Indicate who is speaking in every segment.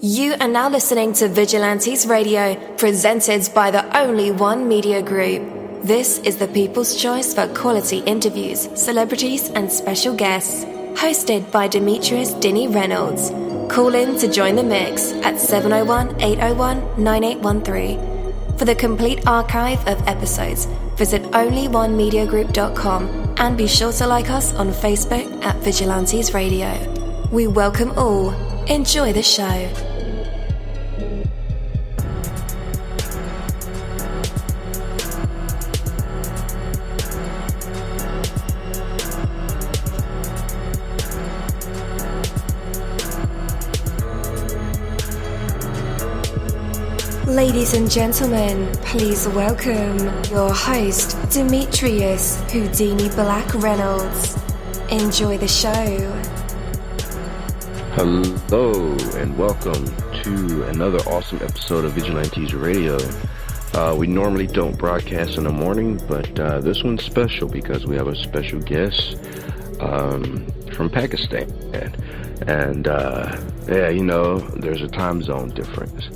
Speaker 1: You are now listening to Vigilantes Radio, presented by the Only One Media Group. This is the people's choice for quality interviews, celebrities and special guests. Hosted by Demetrius Dinny Reynolds. Call in to join the mix at 701-801-9813. For the complete archive of episodes, visit onlyonemediagroup.com and be sure to like us on Facebook at Vigilantes Radio. We welcome all. Enjoy the show. Ladies and gentlemen, please welcome your host, Demetrius Houdini Black Reynolds. Enjoy the show.
Speaker 2: Hello and welcome to another awesome episode of Vigilantes Radio. We normally don't broadcast in the morning, but this one's special because we have a special guest from Pakistan. And there's a time zone difference.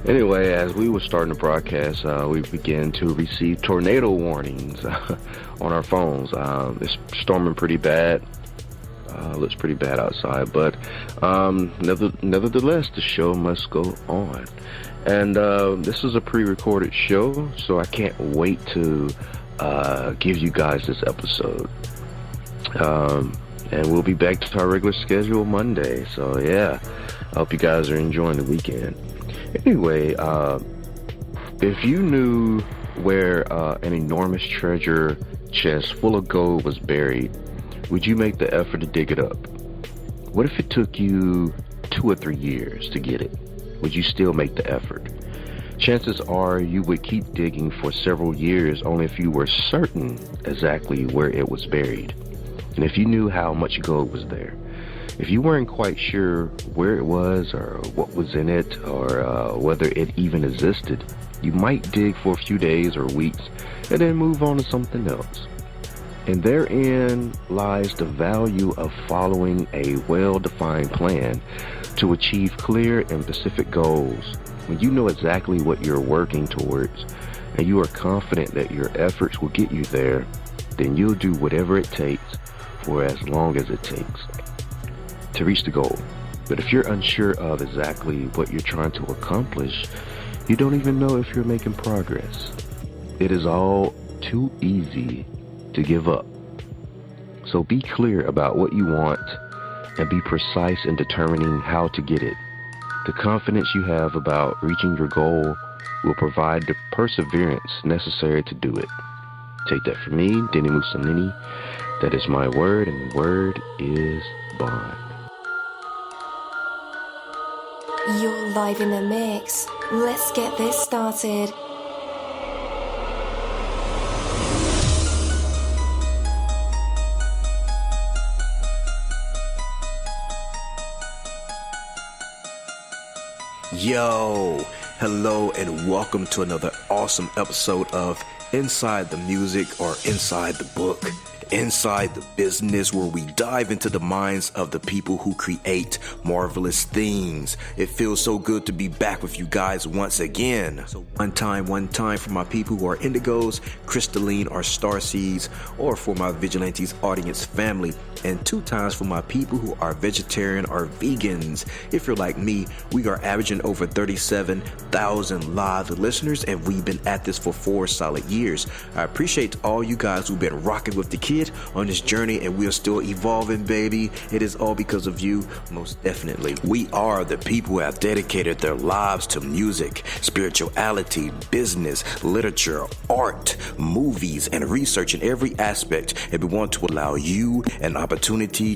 Speaker 2: Anyway, as we were starting to broadcast, we began to receive tornado warnings on our phones. It's storming pretty bad. Looks pretty bad outside, but nevertheless, the show must go on. And this is a pre-recorded show, so I can't wait to give you guys this episode. And we'll be back to our regular schedule Monday. So yeah, I hope you guys are enjoying the weekend. Anyway, if you knew where an enormous treasure chest full of gold was buried, would you make the effort to dig it up? What if it took you 2 or 3 years to get it? Would you still make the effort? Chances are you would keep digging for several years only if you were certain exactly where it was buried, and if you knew how much gold was there. If you weren't quite sure where it was or what was in it or whether it even existed, you might dig for a few days or weeks and then move on to something else. And therein lies the value of following a well-defined plan to achieve clear and specific goals. When you know exactly what you're working towards and you are confident that your efforts will get you there, then you'll do whatever it takes for as long as it takes to reach the goal. But if you're unsure of exactly what you're trying to accomplish, you don't even know if you're making progress. It is all too easy to give up. So be clear about what you want and be precise in determining how to get it. The confidence you have about reaching your goal will provide the perseverance necessary to do it. Take that from me, dini-mussolini. That is my word, and the word is bond.
Speaker 1: You're live in the mix. Let's get this started.
Speaker 3: Yo, hello and welcome to another awesome episode of Inside the Music or Inside the Book. Inside the Business, where we dive into the minds of the people who create marvelous things. It feels so good to be back with you guys once again. So one time for my people who are indigos, crystalline or starseeds, or for my Vigilantes audience family, and 2 times for my people who are vegetarian or vegans. If you're like me, we are averaging over 37,000 live listeners, and we've been at this for 4 solid years. I appreciate all you guys who've been rocking with the kid on this journey, and we are still evolving, baby. It is all because of you, most definitely. We are the people who have dedicated their lives to music, spirituality, business, literature, art, movies, and research in every aspect, and we want to allow you an opportunity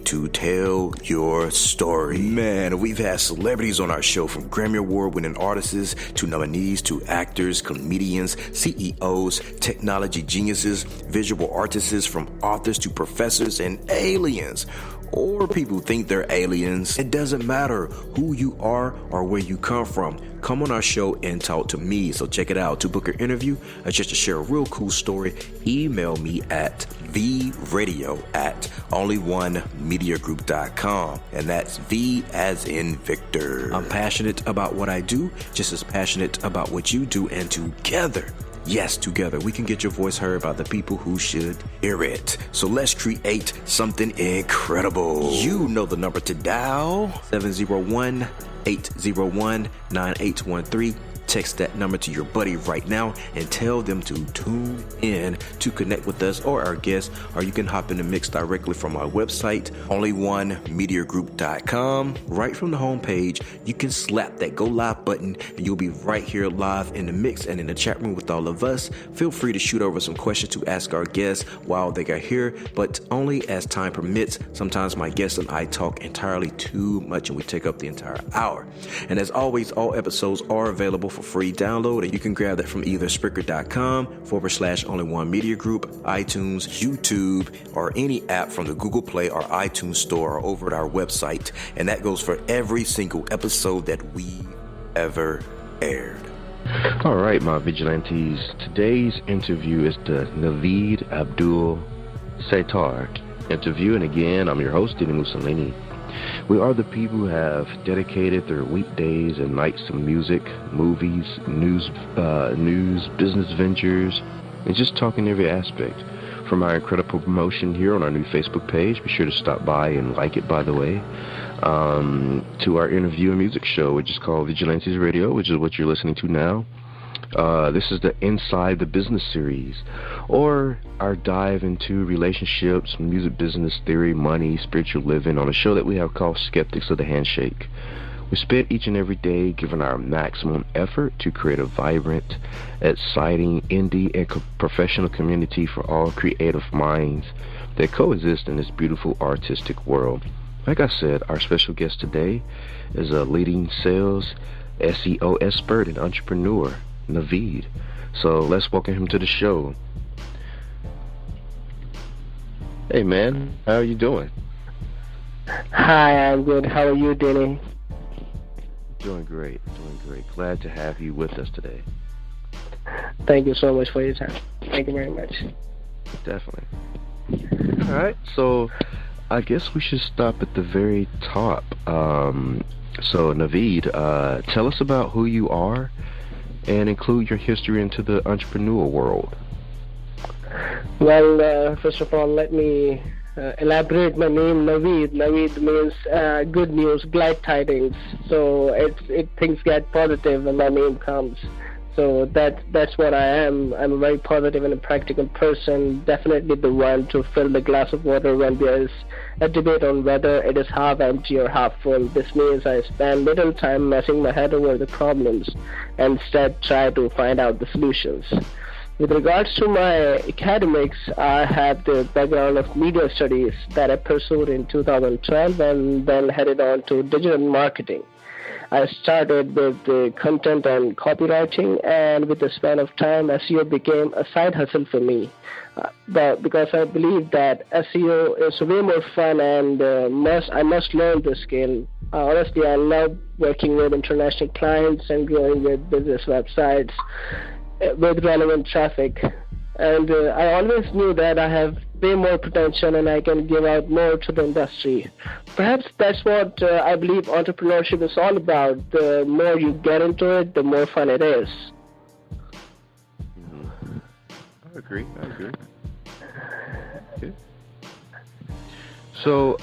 Speaker 3: to tell your story. Man, we've had celebrities on our show, from Grammy Award winning artists to nominees to actors, comedians, CEOs, technology geniuses, visual artists, from authors to professors and aliens. or people who think they're aliens. It doesn't matter who you are or where you come from. Come on our show and talk to me. So check it out. To book an interview or just to share a real cool story, email me at vradio@onlyonemediagroup.com. And that's V as in Victor. I'm passionate about what I do, just as passionate about what you do, and together, yes, together, we can get your voice heard by the people who should hear it. So let's create something incredible. You know the number to dial, 701-801-9813. Text that number to your buddy right now and tell them to tune in to connect with us or our guests, or you can hop in the mix directly from our website, onlyonemediagroup.com. Right from the homepage, you can slap that go live button and you'll be right here live in the mix and in the chat room with all of us. Feel free to shoot over some questions to ask our guests while they are here, but only as time permits. Sometimes my guests and I talk entirely too much and we take up the entire hour. And as always, all episodes are available for free download, and you can grab that from either Spreaker.com/Only One Media Group, iTunes, YouTube, or any app from the Google Play or iTunes Store, or over at our website. And that goes for every single episode that we ever aired.
Speaker 2: All right, my vigilantes. Today's interview is the Naveed Abdul Sattar interview, and again, I'm your host, dini-mussolini. We are the people who have dedicated their weekdays and nights to music, movies, news, business ventures, and just talking every aspect. From our incredible promotion here on our new Facebook page, be sure to stop by and like it, by the way, to our interview and music show, which is called Vigilantes Radio, which is what you're listening to now. This is the Inside the Business series, or our dive into relationships, music, business, theory, money, spiritual living, on a show that we have called Skeptics of the Handshake. We spend each and every day giving our maximum effort to create a vibrant, exciting, indie, and professional community for all creative minds that coexist in this beautiful artistic world. Like I said, our special guest today is a leading sales, SEO expert and entrepreneur, Naveed. So let's welcome him to the show. Hey man, how are you doing?
Speaker 4: Hi, I'm good. How are you, Dini?
Speaker 2: Doing great. Glad to have you with us today.
Speaker 4: Thank you so much for your time. Thank you very much.
Speaker 2: Definitely. All right, so I guess we should stop at the very top. So Naveed, tell us about who you are and include your history into the entrepreneur world.
Speaker 4: Well, first of all, let me elaborate my name, Naveed. Naveed means good news, glad tidings. So things get positive when my name comes. So that's what I am. I'm a very positive and a practical person. Definitely the one to fill the glass of water when there is a debate on whether it is half empty or half full. This means I spend little time messing my head over the problems and instead try to find out the solutions. With regards to my academics, I have the background of media studies that I pursued in 2012 and then headed on to digital marketing. I started with the content and copywriting, and with the span of time, SEO became a side hustle for me. But because I believe that SEO is way more fun and I must learn the skill. Honestly, I love working with international clients and growing with business websites with relevant traffic. And I always knew that I have way more potential and I can give out more to the industry. Perhaps that's what I believe entrepreneurship is all about. The more you get into it, the more fun it is.
Speaker 2: I agree. Okay. So,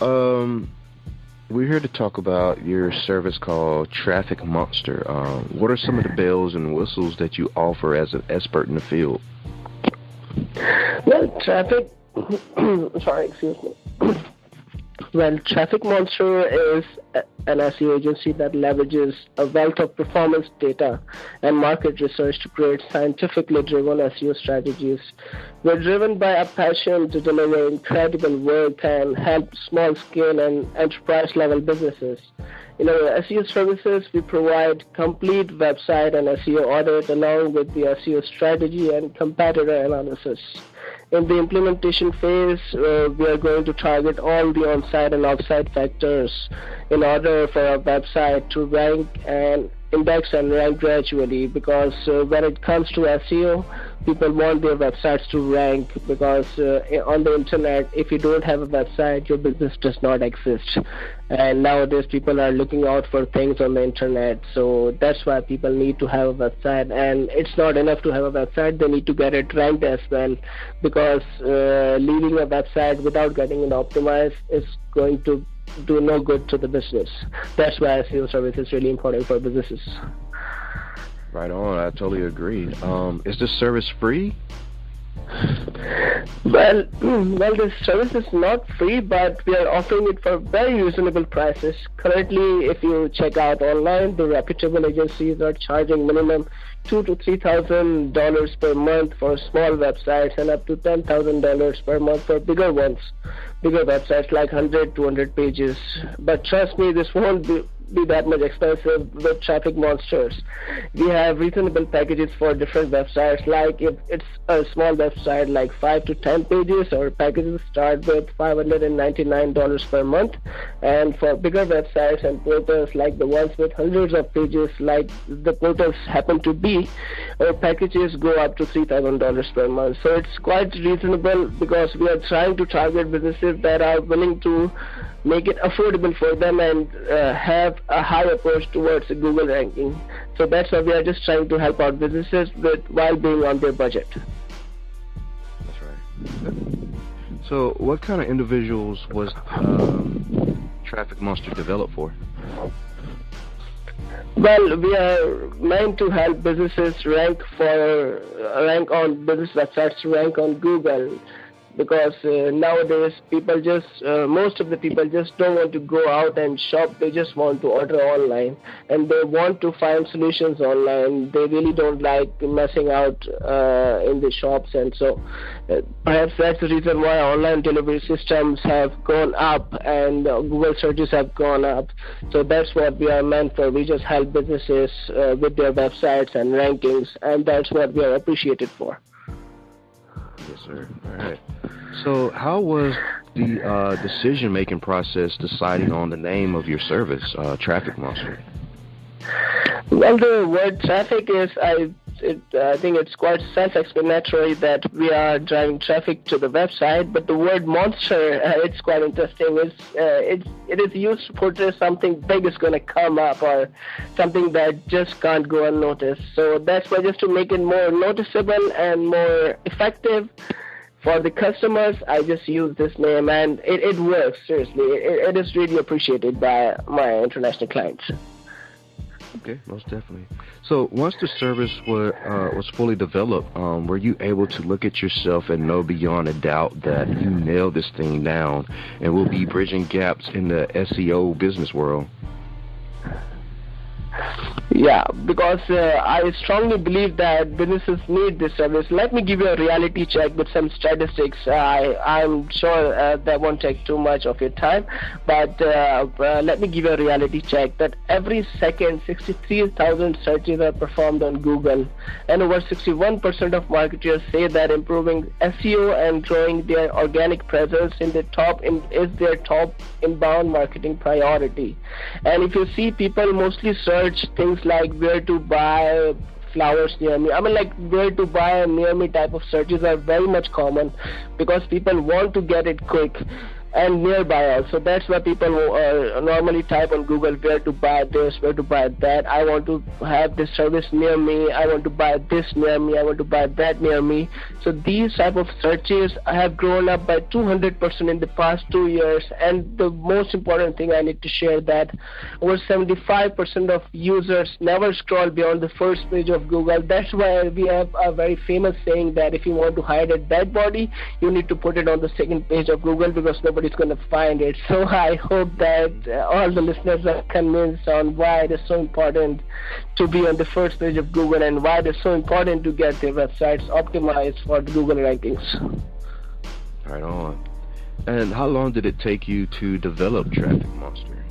Speaker 2: we're here to talk about your service called Traffic Monster. What are some of the bells and whistles that you offer as an expert in the field?
Speaker 4: Well, Traffic Monster is an SEO agency that leverages a wealth of performance data and market research to create scientifically driven SEO strategies. We're driven by a passion to deliver incredible work and help small-scale and enterprise-level businesses. In our SEO services, we provide complete website and SEO audit along with the SEO strategy and competitor analysis. In the implementation phase, we are going to target all the on-site and off-site factors in order for our website to rank and index and rank gradually, because when it comes to SEO, people want their websites to rank, because on the internet, if you don't have a website, your business does not exist. And nowadays people are looking out for things on the internet, so that's why people need to have a website. And it's not enough to have a website, they need to get it ranked as well, because leaving a website without getting it optimized is going to do no good to the business. That's why SEO service is really important for businesses.
Speaker 2: Right on, I totally agree. Is this service free?
Speaker 4: Well, this service is not free, but we are offering it for very reasonable prices. Currently, if you check out online, the reputable agencies are charging minimum $2,000 to $3,000 per month for small websites, and up to $10,000 per month for bigger ones, bigger websites like 100, 200 pages. But trust me, this won't be that much expensive with Traffic Monsters. We have reasonable packages for different websites, like if it's a small website like 5 to 10 pages, our packages start with $599 per month, and for bigger websites and portals like the ones with hundreds of pages like the portals happen to be, our packages go up to $3,000 per month. So it's quite reasonable, because we are trying to target businesses that are willing to make it affordable for them and have a high approach towards Google ranking. So that's why we are just trying to help out businesses while being on their budget.
Speaker 2: That's right. So what kind of individuals was Traffic Monster developed for?
Speaker 4: Well, we are meant to help businesses rank on business websites, rank on Google. Because nowadays most of the people just don't want to go out and shop, they just want to order online, and they want to find solutions online. They really don't like messing out in the shops, and so perhaps that's the reason why online delivery systems have gone up and Google searches have gone up. So that's what we are meant for. We just help businesses with their websites and rankings, and that's what we are appreciated for.
Speaker 2: Yes, sir. All right. So how was the decision-making process deciding on the name of your service, Traffic Monster?
Speaker 4: Well, the word traffic is, I think it's quite self-explanatory that we are driving traffic to the website, but the word monster, it's quite interesting. It is used to portray something big is going to come up, or something that just can't go unnoticed. So that's why, just to make it more noticeable and more effective for the customers, I just use this name, and it works, seriously. It is really appreciated by my international clients.
Speaker 2: Okay, most definitely. So once the service was fully developed, were you able to look at yourself and know beyond a doubt that you nailed this thing down and will be bridging gaps in the SEO business world?
Speaker 4: Yeah, because I strongly believe that businesses need this service. Let me give you a reality check with some statistics. I'm sure that won't take too much of your time, but let me give you a reality check that every second 63,000 searches are performed on Google, and over 61% of marketers say that improving SEO and growing their organic presence is their top inbound marketing priority. And if you see, people mostly search things like where to buy flowers near me. Where to buy near me type of searches are very much common, because people want to get it quick and nearby also. That's why people normally type on Google where to buy this, where to buy that. I want to have this service near me. I want to buy this near me. I want to buy that near me. So these type of searches have grown up by 200% in the past 2 years. And the most important thing I need to share, that over 75% of users never scroll beyond the first page of Google. That's why we have a very famous saying that if you want to hide a dead body, you need to put it on the second page of Google, because nobody's going to find it. So I hope that all the listeners are convinced on why it is so important to be on the first page of Google, and why it is so important to get their websites optimized for the Google rankings.
Speaker 2: Right on. And how long did it take you to develop Traffic Monster?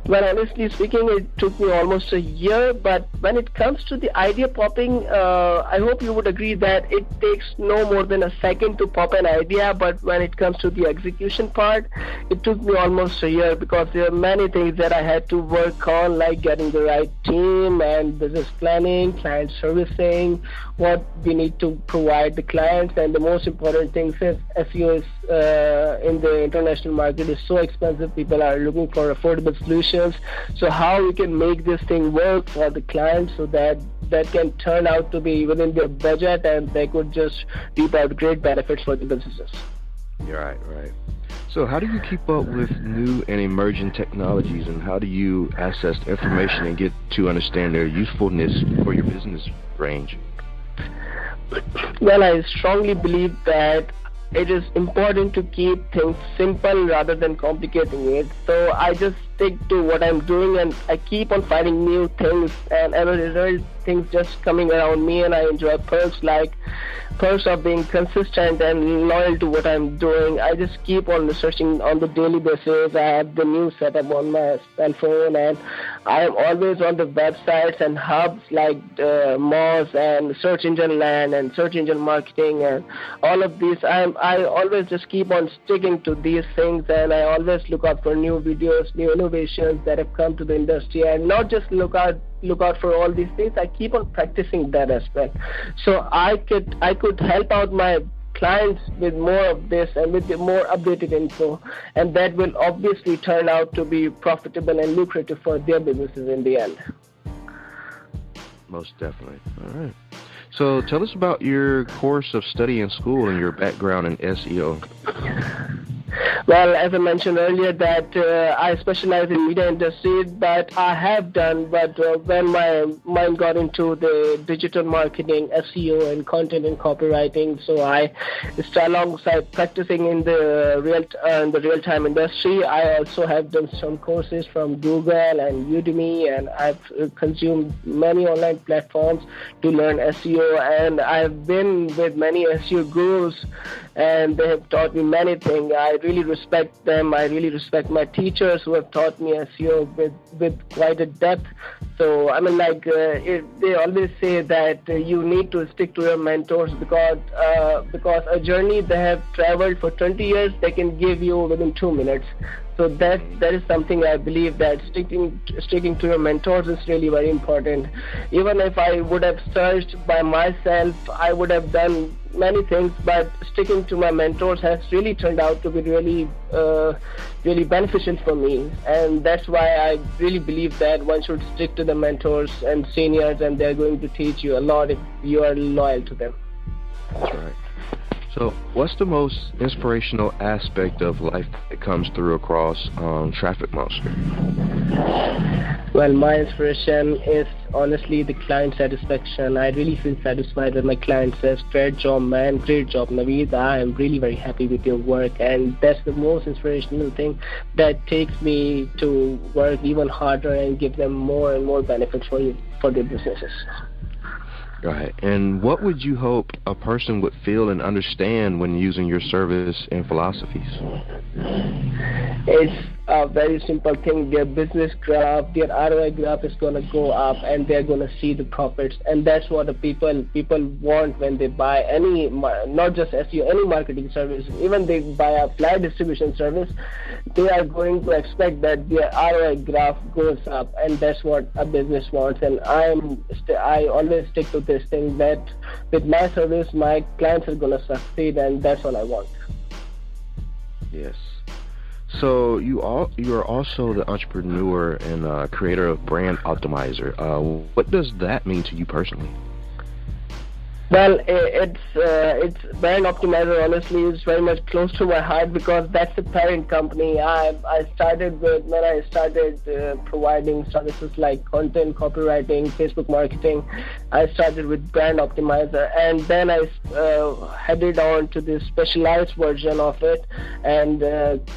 Speaker 4: Well, honestly speaking, it took me almost a year, but when it comes to the idea popping, I hope you would agree that it takes no more than a second to pop an idea, but when it comes to the execution part, it took me almost a year because there are many things that I had to work on, like getting the right team and business planning, client servicing, what we need to provide the clients, and the most important thing is SEO is in the international market is so expensive. People are looking for affordable solutions. So how we can make this thing work for the clients so that can turn out to be within their budget and they could just reap out great benefits for the businesses.
Speaker 2: Right. So how do you keep up with new and emerging technologies, and how do you access information and get to understand their usefulness for your business range?
Speaker 4: Well, I strongly believe that it is important to keep things simple rather than complicating it. So I just stick to what I'm doing and I keep on finding new things, and as a result, things just coming around me, and I enjoy perks of being consistent and loyal to what I'm doing. I just keep on researching on the daily basis. I have the new setup on my cell phone, and I am always on the websites and hubs like Moz and Search Engine Land and Search Engine Marketing and all of these. I always just keep on sticking to these things, and I always look out for new videos, new innovations that have come to the industry, and not just look out for all these things. I keep on practicing that as well, so I could help out my clients with more of this and with the more updated info, and that will obviously turn out to be profitable and lucrative for their businesses in the end.
Speaker 2: Most definitely. All right. So tell us about your course of study in school and your background in SEO.
Speaker 4: Well, as I mentioned earlier, that I specialize in media industry, but when my mind got into the digital marketing, SEO, and content and copywriting, so I alongside practicing in the real-time industry, I also have done some courses from Google and Udemy, and I've consumed many online platforms to learn SEO, and I've been with many SEO gurus, and they have taught me many things. I really respect them. I really respect my teachers who have taught me SEO with quite a depth. So I mean, they always say that you need to stick to your mentors because a journey they have traveled for 20 years, they can give you within 2 minutes. So that is something I believe, that sticking to your mentors is really very important. Even if I would have searched by myself, I would have done many things, but sticking to my mentors has really turned out to be really beneficial for me, and that's why I really believe that one should stick to the mentors and seniors, and they're going to teach you a lot if you are loyal to them.
Speaker 2: That's right. So what's the most inspirational aspect of life that comes through across Traffic Monster?
Speaker 4: Well, my inspiration is honestly the client satisfaction. I really feel satisfied when my client says, "Great job, man, great job, Naveed. I am really very happy with your work," and that's the most inspirational thing that takes me to work even harder and give them more and more benefits for their businesses.
Speaker 2: Right. And what would you hope a person would feel and understand when using your service and philosophies?
Speaker 4: It's a very simple thing. Their business graph, their ROI graph is going to go up, and they're going to see the profits. And that's what the people want when they buy any, not just SEO, any marketing service. Even they buy a flyer distribution service, they are going to expect that their ROI graph goes up, and that's what a business wants. And I always stick to this thing that with my service, my clients are going to succeed, and that's all I want.
Speaker 2: Yes. So you are also the entrepreneur and creator of Brand Optimizer. What does that mean to you personally?
Speaker 4: Well, it's Brand Optimizer honestly is very much close to my heart because that's the parent company. I started providing services like content, copywriting, Facebook marketing. I started with Brand Optimizer, and then I headed on to this specialized version of it and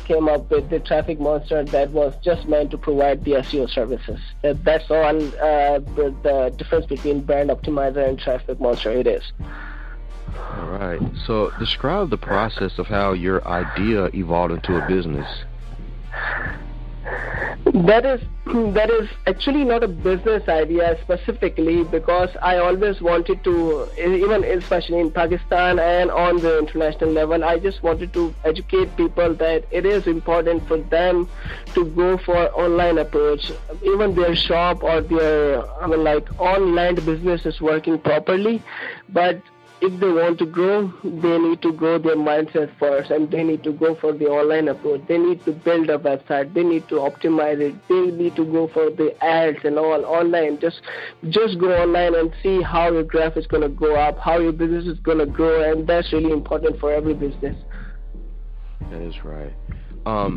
Speaker 4: came up with the Traffic Monster that was just meant to provide the SEO services. That's all the difference between Brand Optimizer and Traffic Monster it is.
Speaker 2: All right. So describe the process of how your idea evolved into a business.
Speaker 4: That is actually not a business idea specifically, because I always wanted to, even especially in Pakistan and on the international level, I just wanted to educate people that it is important for them to go for online approach. Even their shop or their online business is working properly, but if they want to grow, they need to grow their mindset first, and they need to go for the online approach. They need to build a website. They need to optimize it. They need to go for the ads and all online. Just go online and see how your graph is going to go up, how your business is going to grow, and that's really important for every business.
Speaker 2: That is right.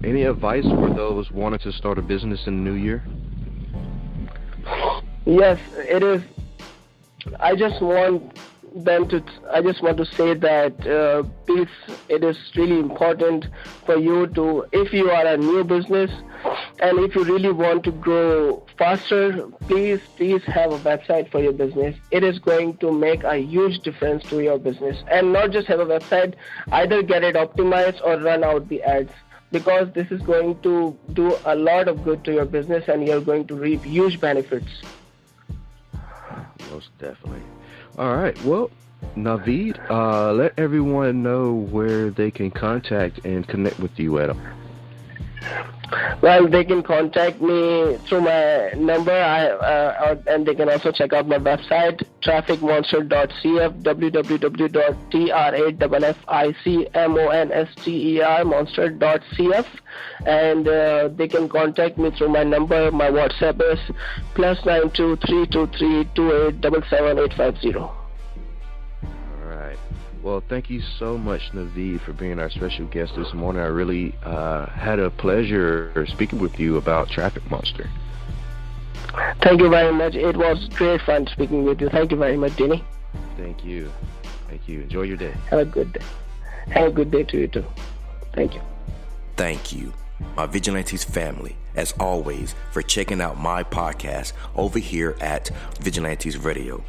Speaker 2: Any advice for those wanting to start a business in the new year?
Speaker 4: Yes, it is. I just want to say that please, it is really important for you to, if you are a new business and if you really want to grow faster, please have a website for your business. It is going to make a huge difference to your business. And not just have a website, either get it optimized or run out the ads, because this is going to do a lot of good to your business and you're going to reap huge benefits.
Speaker 2: Most definitely. All right. Well, Naveed, let everyone know where they can contact and connect with you at.
Speaker 4: Well, they can contact me through my number, and they can also check out my website, trafficmonster.cf, www.trafficmonster monster.cf, and they can contact me through my number. My WhatsApp is +92 323 2877 850.
Speaker 2: Well, thank you so much, Naveed, for being our special guest this morning. I really had a pleasure speaking with you about Traffic Monster.
Speaker 4: Thank you very much. It was great fun speaking with you. Thank you very much, Dini.
Speaker 2: Thank you. Thank you. Enjoy your day.
Speaker 4: Have a good day. Have a good day to you, too. Thank you.
Speaker 3: Thank you, my Vigilantes family, as always, for checking out my podcast over here at Vigilantes Radio.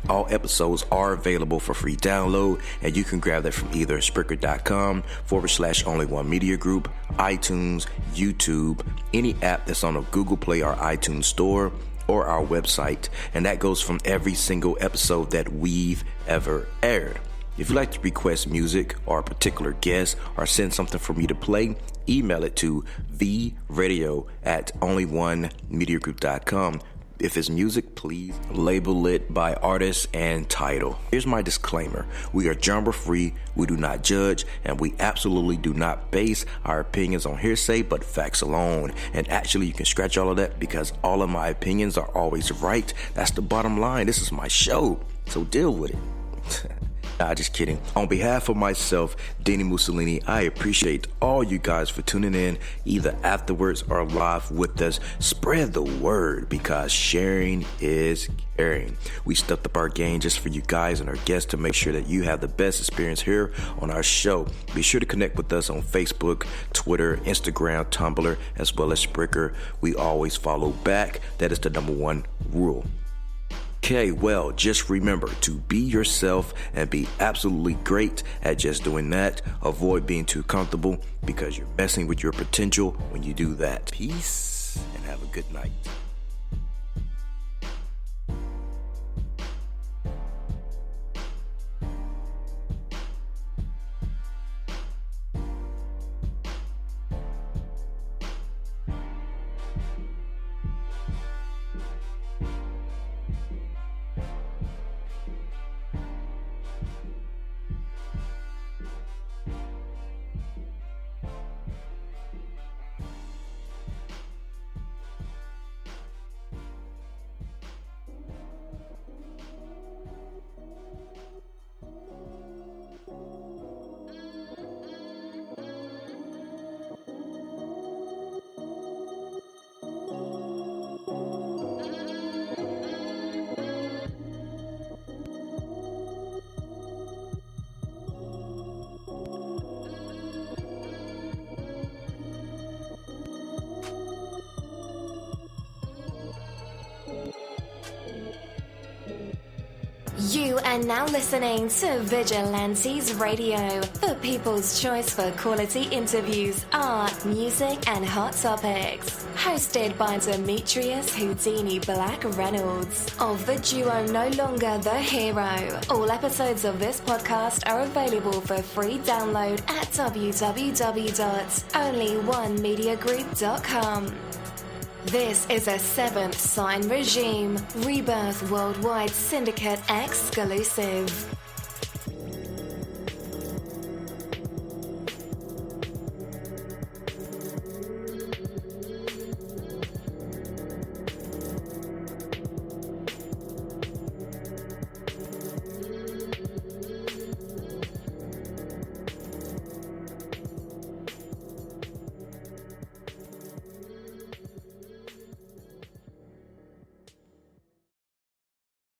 Speaker 3: All episodes are available for free download, and you can grab that from either Spreaker.com/only1media group, iTunes, YouTube, any app that's on a Google Play or iTunes store, or our website. And that goes from every single episode that we've ever aired. If you'd like to request music or a particular guest or send something for me to play, email it to vradio@only1mediagroup.com. If it's music, please label it by artist and title. Here's my disclaimer. We are genre free, we do not judge, and we absolutely do not base our opinions on hearsay but facts alone. And actually, you can scratch all of that, because all of my opinions are always right. That's the bottom line. This is my show, so deal with it. Nah, just kidding. On behalf of myself, Dini-Mussolini, I appreciate all you guys for tuning in, either afterwards or live with us. Spread the word, because sharing is caring. We stepped up our game just for you guys and our guests to make sure that you have the best experience here on our show. Be sure to connect with us on Facebook, Twitter, Instagram, Tumblr, as well as Spreaker. We always follow back. That is the number one rule. Okay, well, just remember to be yourself and be absolutely great at just doing that. Avoid being too comfortable, because you're messing with your potential when you do that. Peace, and have a good night.
Speaker 1: You are now listening to Vigilantes Radio, the people's choice for quality interviews, art, music, and hot topics. hosted by Demetrius Houdini Black Reynolds of the duo No Longer the Hero. All episodes of this podcast are available for free download at www.onlyonemediagroup.com. This is a Seventh Sign Regime Rebirth Worldwide Syndicate exclusive.